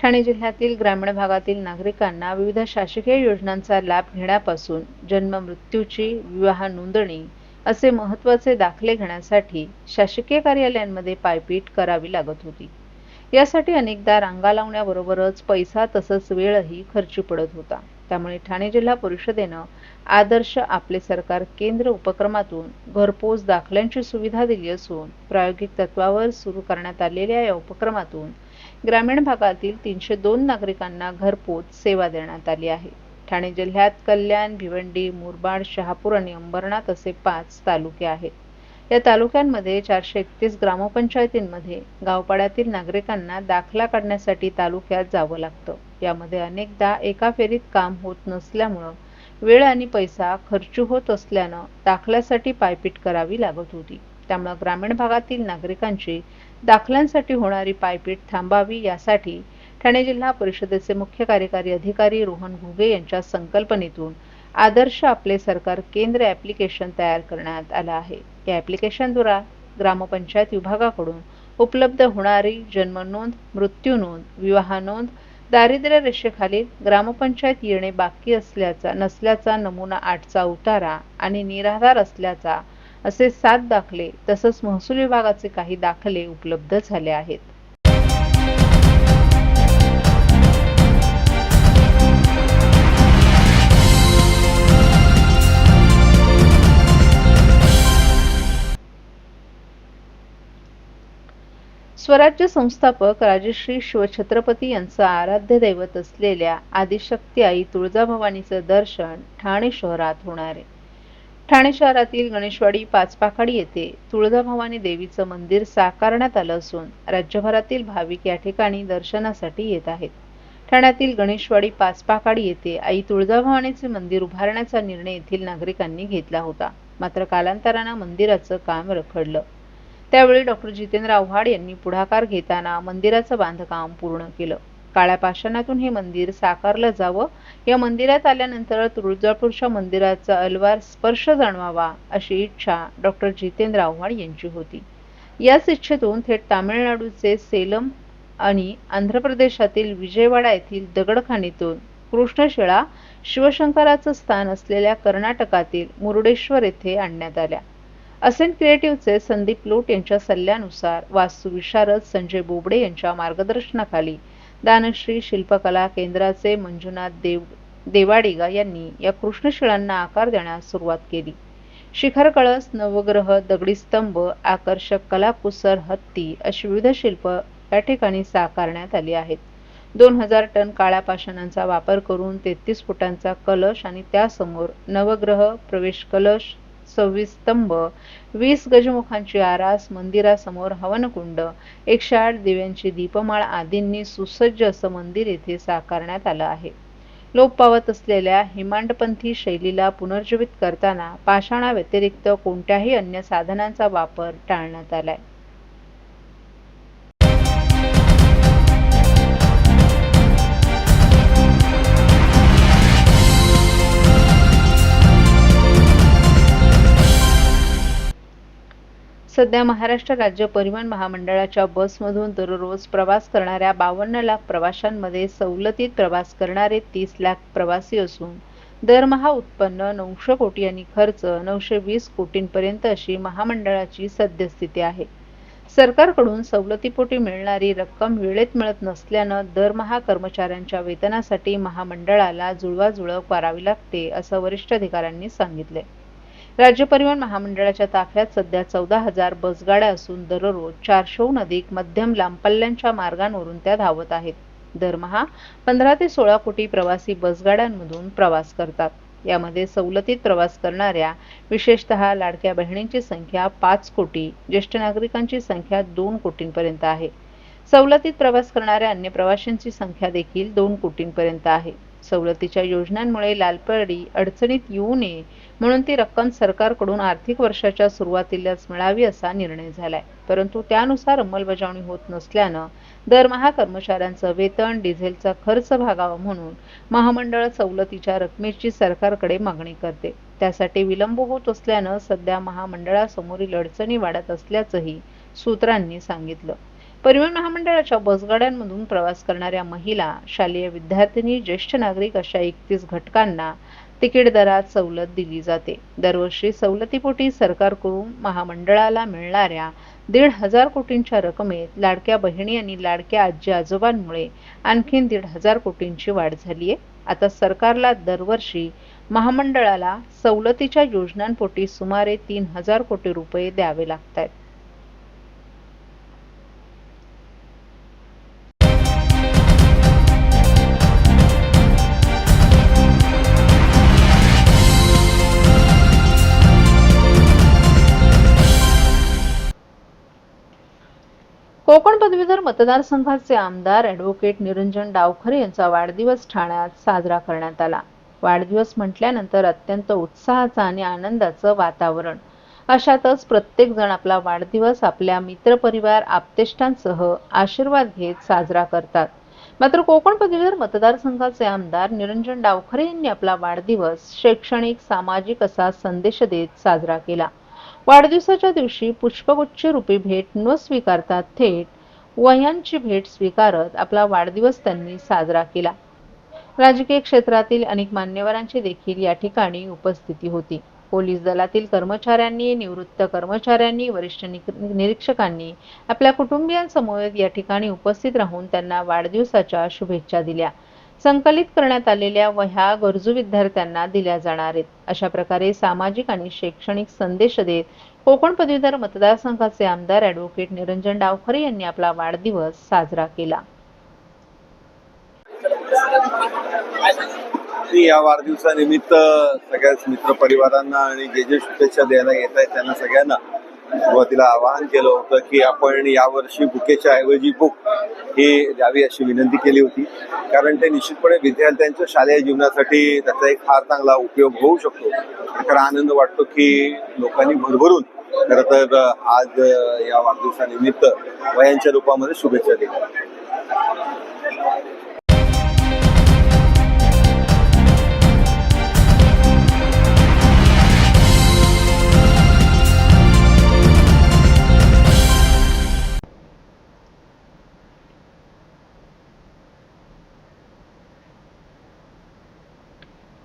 ठाणे जिल्ह्यातील ग्रामीण भागातील नागरिकांना विविध शासकीय योजनांचा लाभ घेण्यापासून जन्म मृत्यूची, विवाह नोंदणी असे महत्त्वाचे दाखले घेण्यासाठी शासकीय कार्यालयांमध्ये पायपीट करावी लागत होती. यासाठी अनेकदा रांगा लावण्याबरोबरच पैसा तसंच वेळही खर्ची पडत होता. त्यामुळे ठाणे जिल्हा परिषदेनं आदर्श आपले सरकार केंद्र उपक्रमातून घरपोच दाखल्यांची सुविधा दिली असून प्रायोगिक तत्वावर सुरू करण्यात आलेल्या या उपक्रमातून ग्रामीण भागातील 302 नागरिकांना घरपोच सेवा देण्यात आली आहे. ठाणे जिल्ह्यात कल्याण, भिवंडी, मुरबाड, शहापूर आणि अंबरनाथ असे 5 तालुके आहेत. या तालुक्यांमध्ये 431 ग्रामपंचायतींमध्ये गावपाड्यातील नागरिकांना दाखला काढण्यासाठी तालुक्यात जावं लागतं. यामध्ये अनेकदा एका फेरीत काम होत नसल्यामुळं वेळ आणि पैसा खर्च होत असल्यानं दाखल्यासाठी पायपीट करावी लागत होती. त्यामुळे ग्रामीण भागातील नागरिकांची दाखल्यांसाठी होणारी पायपीट थांबावी यासाठी ठाणे जिल्हा परिषदेचे मुख्य कार्यकारी अधिकारी रोहन घुगे यांच्या संकल्पनेतून आदर्श आपले सरकार केंद्र ॲप्लिकेशन तयार करण्यात आलं आहे. या ॲप्लिकेशनद्वारे ग्रामपंचायत विभागाकडून उपलब्ध होणारी जन्म नोंद, मृत्यू नोंद, विवाह नोंद, दारिद्र्य रेषेखालील ग्रामपंचायत येणे बाकी नसल्याचा नमुना 8चा उतारा आणि निराधार असल्याचा असे 7 दाखले तसंच महसूल विभागाचे काही दाखले उपलब्ध झाले आहेत. स्वराज्य संस्थापक राजश्री शिवछत्रपती यांचं आराध्य दैवत असलेल्या आदिशक्ती आई तुळजाभवानीचं दर्शन ठाणे शहरात होणार आहे. ठाणे शहरातील गणेशवाडी पाचपाखाडी येथे तुळजाभवानी देवीचं मंदिर साकारण्यात आलं असून राज्यभरातील भाविक या ठिकाणी दर्शनासाठी येत आहेत. ठाण्यातील गणेशवाडी पाचपाखाडी येथे आई तुळजाभवानीचे मंदिर उभारण्याचा निर्णय येथील नागरिकांनी घेतला होता. मात्र कालांतरानं मंदिराचं काम रखडलं. त्यावेळी डॉक्टर जितेंद्र आव्हाड यांनी पुढाकार घेताना मंदिराचं बांधकाम पूर्ण केलं. काळ्या पाषाणातून हे मंदिर साकारलं जावं, या मंदिरात आल्यानंतर तुळजापूरच्या मंदिराचा अलवार स्पर्श जाणवावा अशी इच्छा डॉक्टर जितेंद्र आव्हाड यांची होती. याच इच्छेतून थेट तामिळनाडूचे सेलम आणि आंध्र प्रदेशातील विजयवाडा येथील दगडखाणीतून कृष्णशिळा शिवशंकराचं स्थान असलेल्या कर्नाटकातील मुरुडेश्वर येथे आणण्यात आल्या. असेंट क्रिएटिव्हचे संदीप लोट यांच्या सल्ल्यानुसार वास्तुविशारद संजय बोबडे यांच्या मार्गदर्शनाखाली दानश्री शिल्पकला केंद्राचे मंजुनाथ देवाडिगा यांनी या कृष्णशिळांना आकार देण्यास सुरुवात केली. शिखर कळस, नवग्रह, दगडी स्तंभ, आकर्षक कलाकुसर, हत्ती अशी विविध शिल्प या ठिकाणी साकारण्यात आली आहेत. 2000 टन काळ्या पाषाणांचा वापर करून 33 फुटांचा कलश आणि त्यासमोर नवग्रह, प्रवेश कलश, 26 स्तंभ, 20 गजमुखांची आरास, मंदिरासमोर हवनकुंड, 108 दिव्यांची दीपमाळ आदींनी सुसज्ज असं मंदिर येथे साकारण्यात आलं आहे. लोप पावत असलेल्या हेमाडपंथी शैलीला पुनर्जीवित करताना पाषाणाव्यतिरिक्त कोणत्याही अन्य साधनांचा वापर टाळण्यात आलाय. सध्या महाराष्ट्र राज्य परिवहन महामंडळाच्या बसमधून दररोज प्रवास करणाऱ्या 52 लाख प्रवाशांमध्ये सवलतीत प्रवास करणारे 30 लाख प्रवासी असून दरमहा उत्पन्न 900 कोटी आणि खर्च 920 कोटींपर्यंत अशी महामंडळाची सद्यस्थिती आहे. सरकारकडून सवलतीपोटी मिळणारी रक्कम वेळेत मिळत नसल्यानं दरमहा कर्मचाऱ्यांच्या वेतनासाठी महामंडळाला जुळवाजुळव करावी लागते असं वरिष्ठ अधिकाऱ्यांनी सांगितले. राज्य परिवहन महामंडळाच्या ताफ्यात सध्या 14,000 बसगाड्या असून दररोज 400हून अधिक मध्यम लांब पल्ल्याच्या मार्गांवरून त्या धावत आहेत. दरमहा 15 ते 16 कोटी प्रवासी बसगाड्यांमधून प्रवास करतात. यामध्ये सवलतीत प्रवास करणाऱ्या विशेषतः लाडक्या बहिणींची संख्या 5 कोटी, ज्येष्ठ नागरिकांची संख्या 2 कोटींपर्यंत आहे. सवलतीत प्रवास करणाऱ्या अन्य प्रवाशांची संख्या देखील 2 कोटींपर्यंत आहे. सवलतीच्या योजनांमुळे लालपरी अडचणीत येऊ नये म्हणून ती रक्कम सरकारकडून आर्थिक वर्षाच्या सुरुवातीलाच मिळावी असा निर्णय झालाय. परंतु त्यानुसार अंमलबजावणी होत नसल्यानं दरमहा कर्मचाऱ्यांचं वेतन, डिझेलचा खर्च भागावा म्हणून महामंडळ सवलतीच्या रकमेची सरकारकडे मागणी करते. त्यासाठी विलंब होत असल्यानं सध्या महामंडळासमोरील अडचणी वाढत असल्याचंही सूत्रांनी सांगितलं. परिवहन महामंडळाच्या बसगाड्यांमधून प्रवास करणाऱ्या महिला, शालेय विद्यार्थिनी, ज्येष्ठ नागरिक अशा 31 घटकांना तिकीट दरात सवलत दिली जाते. दरवर्षी सवलतीपोटी सरकारकडून महामंडळाला मिळणाऱ्या 1,500 कोटींच्या रकमेत लाडक्या बहिणी आणि लाडक्या आजी आजोबांमुळे आणखीन 1,500 कोटींची वाढ झाली आहे. आता सरकारला दरवर्षी महामंडळाला सवलतीच्या योजनांपोटी सुमारे 3,000 कोटी रुपये द्यावे लागतात. कोकण पदवीधर मतदारसंघाचे आमदार ॲडव्होकेट निरंजन डावखरे यांचा वाढदिवस ठाण्यात साजरा करण्यात आला. वाढदिवस म्हटल्यानंतर अत्यंत उत्साहाचं आणि आनंदाचं वातावरण. अशातच प्रत्येक जण आपला वाढदिवस आपल्या मित्रपरिवार, आप्तेष्टांसह आशीर्वाद घेत साजरा करतात. मात्र कोकण पदवीधर मतदारसंघाचे आमदार निरंजन डावखरे यांनी आपला वाढदिवस शैक्षणिक, सामाजिक असा संदेश देत साजरा केला. वाढदिवसाच्या दिवशी पुष्पगुच्छ रूपी भेट न स्वीकारता थेट वह्यांची भेट स्वीकारत आपला वाढदिवस त्यांनी साजरा केला. राजकीय क्षेत्रातील अनेक मान्यवरांची देखील या ठिकाणी उपस्थिती होती. पोलीस दलातील कर्मचाऱ्यांनी, निवृत्त कर्मचाऱ्यांनी, वरिष्ठ निरीक्षकांनी आपल्या कुटुंबियांसमवेत या ठिकाणी उपस्थित राहून त्यांना वाढदिवसाच्या शुभेच्छा दिल्या. संकलित करण्यात आलेल्या वह्या गरजू विद्यार्थ्यांना दिल्या जाणार आहेत. अशा प्रकारे सामाजिक आणि शैक्षणिक संदेश देत कोकण पदवीधर मतदारसंघाचे आमदार ॲडव्होकेट निरंजन डावखरे यांनी आपला वाढदिवस साजरा केला. या वाढदिवसानिमित्त सगळ्याच मित्र परिवारांना आणि जे शुभेच्छा द्यायला येत आहेत त्यांना सगळ्यांना सुरुवातीला आवाहन केलं होतं की आपण यावर्षी बुकेच्या ऐवजी बुक ही द्यावी अशी विनंती केली होती. कारण ते निश्चितपणे विद्यार्थ्यांच्या शालेय जीवनासाठी त्याचा एक फार चांगला उपयोग होऊ शकतो. खरा आनंद वाटतो की लोकांनी भरभरून खरं तर आज या वाढदिवसानिमित्त वह्यांच्या रूपामध्ये शुभेच्छा दिल्या.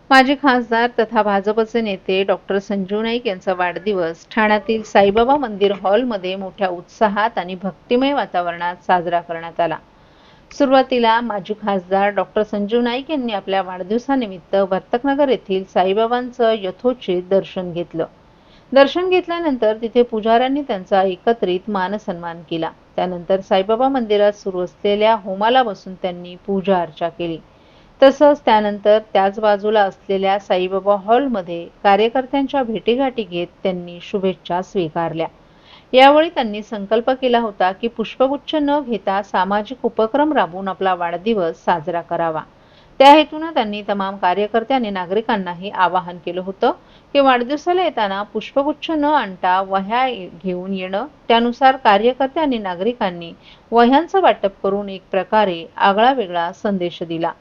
माजी खासदार तथा भाजपचे नेते डॉक्टर संजू नाईक यांचा वाढदिवस ठाण्यातील साईबाबा मंदिर हॉलमध्ये मोठ्या उत्साहात आणि भक्तिमय वातावरणात साजरा करण्यात आला. सुरुवातीला माजी खासदार डॉक्टर संजू नाईक यांनी आपल्या वाढदिवसानिमित्त वर्तकनगर येथील साईबाबांचं यथोचित दर्शन घेतलं. दर्शन घेतल्यानंतर तिथे पुजाऱ्यांनी त्यांचा एकत्रित मानसन्मान केला. त्यानंतर साईबाबा मंदिरात सुरू असलेल्या होमाला बसून त्यांनी पूजा अर्चा केली. तसंच त्यानंतर त्याच बाजूला असलेल्या साईबाबा हॉलमध्ये कार्यकर्त्यांच्या भेटीगाठी घेत त्यांनी शुभेच्छा स्वीकारल्या. यावेळी त्यांनी संकल्प केला होता की पुष्पगुच्छ न घेता सामाजिक उपक्रम राबवून आपला वाढदिवस साजरा करावा. त्या हेतून त्यांनी तमाम कार्यकर्ते आणि नागरिकांनाही आवाहन केलं होतं की वाढदिवसाला येताना पुष्पगुच्छ न आणता वह्या घेऊन येणं. त्यानुसार कार्यकर्ते आणि नागरिकांनी वह्यांचं वाटप करून एक प्रकारे आगळावेगळा संदेश दिला.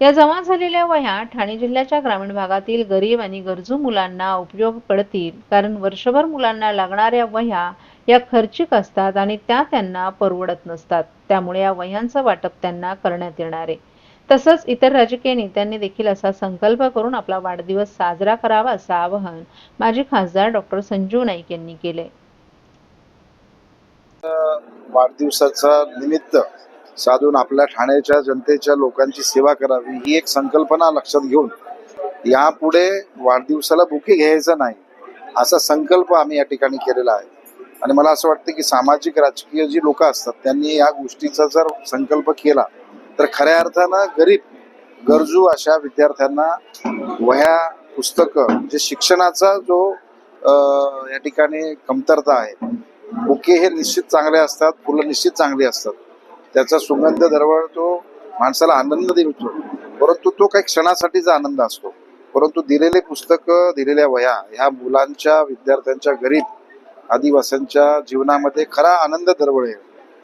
या जमा झालेल्या वह्या ठाणे जिल्ह्याच्या ग्रामीण भागातील गरीब आणि गरजू मुलांना उपयोग पडतील. कारण वर्षभर मुलांना लागणाऱ्या वह्या या खर्चिक असतात आणि त्या त्यांना परवडत नसतात. त्यामुळे या वह्यांचं वाटप त्यांना करण्यात येणार आहे. तसंच इतर राजकीय नेत्यांनी देखील असा संकल्प करून आपला वाढदिवस साजरा करावा असं आवाहन माजी खासदार डॉक्टर संजू नाईक यांनी केले. वाढदिवसाचा निमित्त साधून आपल्या ठाण्याच्या जनतेच्या लोकांची सेवा करावी ही एक संकल्पना लक्षात घेऊन यापुढे वाढदिवसाला बुके घ्यायचा नाही असा संकल्प आम्ही या ठिकाणी केलेला आहे. आणि मला असं वाटतं की सामाजिक राजकीय जी लोक असतात त्यांनी या गोष्टीचा जर संकल्प केला तर खऱ्या अर्थानं गरीब गरजू अशा विद्यार्थ्यांना वह्या, पुस्तकं, जे शिक्षणाचा जो या ठिकाणी कमतरता आहे, बुके हे निश्चित चांगले असतात, फुलं निश्चित चांगली असतात, त्याचा सुगंध दरवळतो, माणसाला आनंद देतो, परंतु तो काही क्षणासाठीचा आनंद असतो. परंतु दिलेले पुस्तकं, दिलेल्या वह्या ह्या मुलांच्या, विद्यार्थ्यांच्या, गरीब आदिवासींच्या जीवनामध्ये खरा आनंद दरवळेल.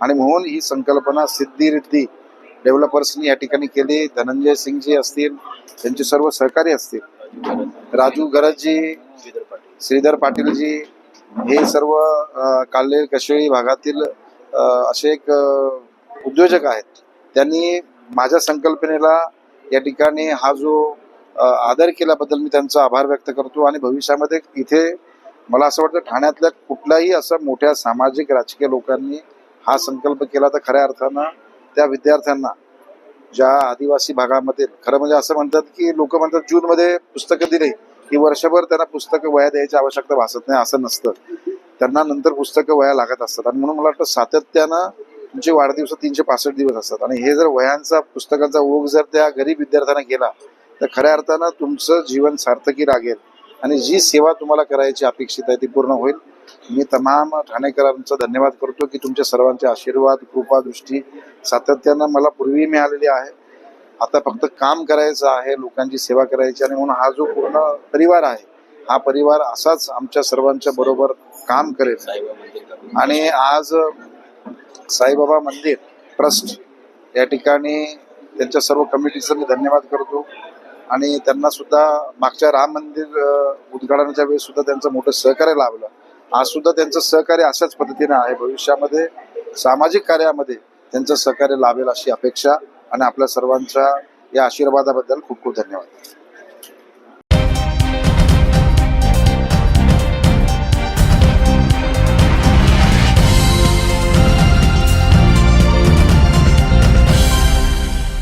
आणि म्हणून ही संकल्पना सिद्धी रिद्धी डेव्हलपर्सनी या ठिकाणी केली. धनंजय सिंगजी असतील, त्यांचे सर्व सहकारी असतील, राजू गरजजी, श्रीधर पाटीलजी, हे सर्व काल्ले कशेळी भागातील असे एक उद्योजक आहेत. त्यांनी माझ्या संकल्पनेला या ठिकाणी हा जो आदर केल्याबद्दल मी त्यांचा आभार व्यक्त करतो. आणि भविष्यामध्ये इथे मला असं वाटतं ठाण्यातल्या कुठल्याही असं मोठ्या सामाजिक राजकीय लोकांनी हा संकल्प केला तर खऱ्या अर्थानं त्या विद्यार्थ्यांना ज्या आदिवासी भागामध्ये, खरं म्हणजे असं म्हणतात की लोक म्हणतात जूनमध्ये पुस्तकं दिली की वर्षभर त्यांना पुस्तकं वह्या द्यायची आवश्यकता भासत नाही. असं नसतं, त्यांना नंतर पुस्तकं वह्या लागत असतात. आणि म्हणून मला वाटतं सातत्यानं तुमचे वाढदिवस 365 दिवस असतात. आणि हे जर वह्यांचा पुस्तकांचा ओघ जर त्या गरीब विद्यार्थ्यांना गेला तर खऱ्या अर्थानं तुमचं जीवन सार्थकी लागेल आणि जी सेवा तुम्हाला करायची अपेक्षित आहे ती पूर्ण होईल. मी तमाम ठाणेकरांचा धन्यवाद करतो की तुमच्या सर्वांचे आशीर्वाद, कृपा, दृष्टी सातत्यानं मला पूर्वी मिळालेली आहे. आता फक्त काम करायचं आहे, लोकांची सेवा करायची. आणि म्हणून हा जो पूर्ण परिवार आहे, हा परिवार असाच आमच्या सर्वांच्या बरोबर काम करेल. आणि आज साईबाबा मंदिर ट्रस्ट या ठिकाणी त्यांच्या सर्व कमिटीचा मी धन्यवाद करतो. आणि त्यांना सुद्धा मागच्या राम मंदिर उद्घाटनाच्या वेळेस सुद्धा त्यांचं मोठं सहकार्य लाभलं. आज सुद्धा त्यांचं सहकार्य अशाच पद्धतीने आहे. भविष्यामध्ये सामाजिक कार्यामध्ये त्यांचं सहकार्य लाभेल अशी अपेक्षा. आणि आपल्या सर्वांच्या या आशीर्वादाबद्दल खूप खूप धन्यवाद.